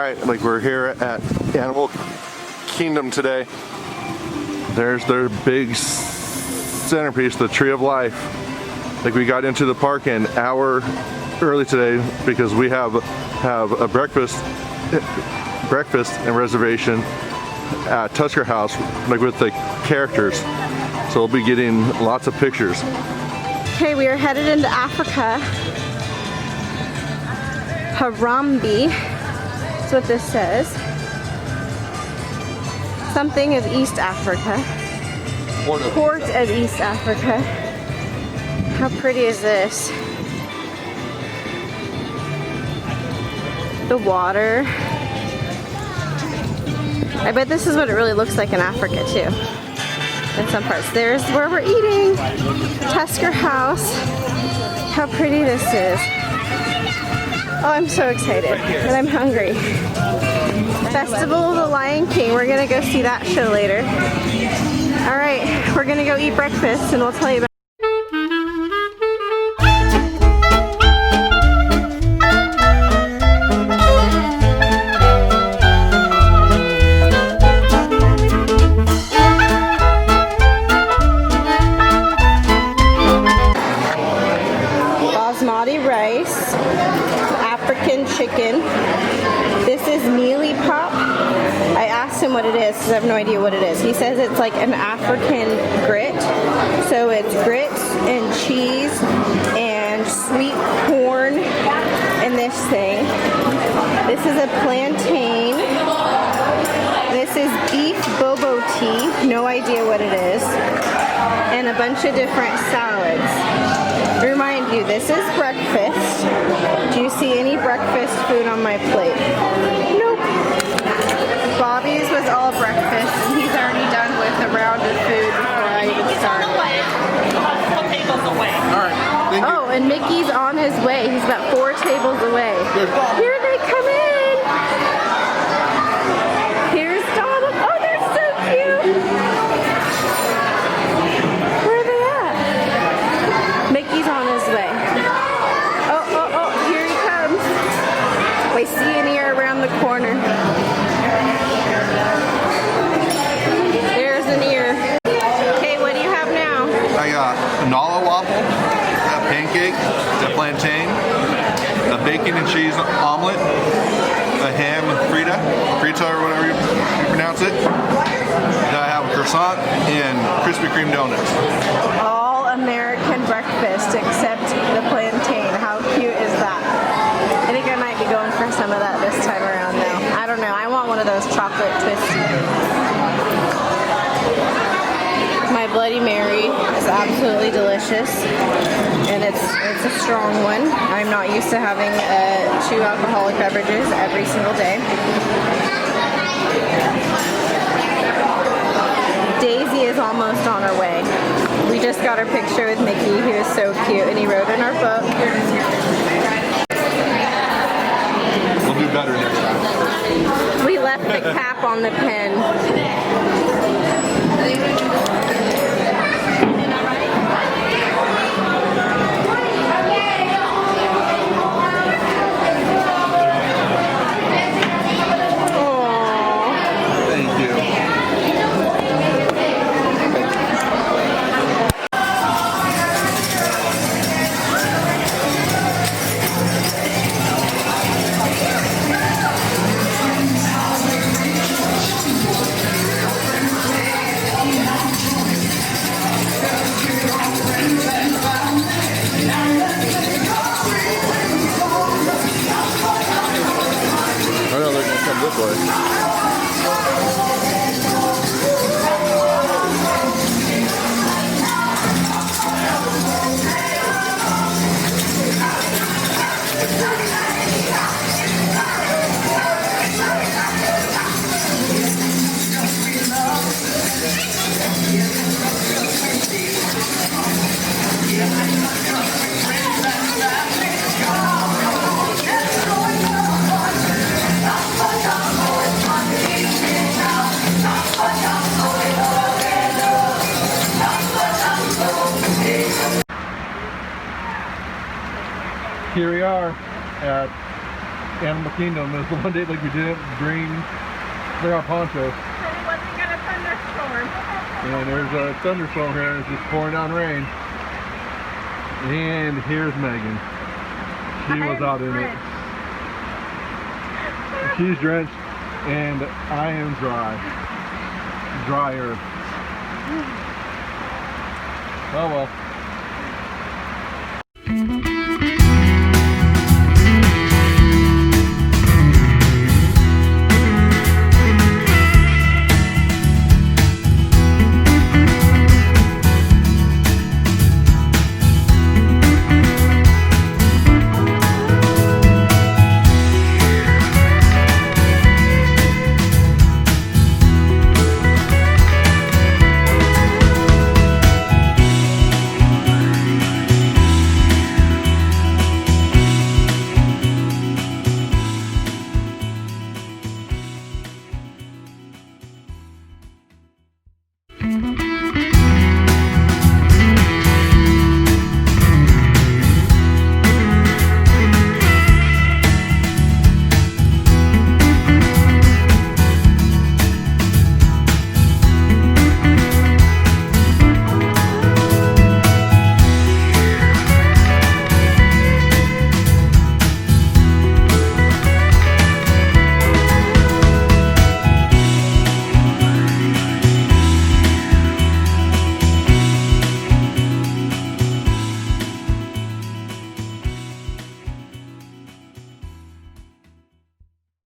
Alright, like we're here at Animal Kingdom today. There's their big centerpiece, the Tree of Life. Like we got into the park an hour early today because we have a breakfast and reservation at Tusker House, like with the characters. So we'll be getting lots of pictures. Okay, we are headed into Africa. Harambe. That's what this says. Something of East Africa. Port of East Africa. How pretty is this? The water. I bet this is what it really looks like in Africa too. In some parts. There's where we're eating. Tusker House. How pretty this is. Oh, I'm so excited. And I'm hungry. Festival of the Lion King. We're gonna go see that show later. Alright, we're gonna go eat breakfast and we'll tell you about rice, African chicken. This is mealy pop. I asked him what it is because I have no idea what it is. He says it's like an African grit. So it's grits and cheese and sweet corn and this thing. This is a plantain. This is beef bobo tea. No idea what it is. And a bunch of different salads. Remind you, this is breakfast. Do you see any breakfast food on my plate? Nope. Bobby's was all breakfast. He's already done with a round of food before I even started. Alright, thank you. Oh, and Mickey's on his way. He's about 4 tables away. Here they come in. Here's Donald. Oh, they're so cute. Where are they at? Mickey's on his way. Oh, here he comes. I see an ear around the corner. There's an ear. Okay, what do you have now? I got a nala waffle, a pancake, a plantain, a bacon and cheese omelet, a ham frita or whatever you pronounce it. Then I have a croissant and Krispy Kreme donuts. All American breakfast except the plantain. How cute is that? I think I might be going for some of that this time around though. I don't know. I want one of those chocolate twisty. My Bloody Mary is absolutely delicious, and it's a strong one. I'm not used to having 2 alcoholic beverages every single day. Daisy is almost on her way. We just got our picture with Mickey. He was so cute, and he wrote in our book. We'll do better next time. We left the cap on the pen. This way. Here we are at Animal Kingdom is the one day like we didn't bring our ponchos. Said it wasn't gonna thunderstorm. And there's a thunderstorm here. It's just pouring down rain. And here's Megan. She was out in it. She's drenched, and I am dry. Drier. Oh well.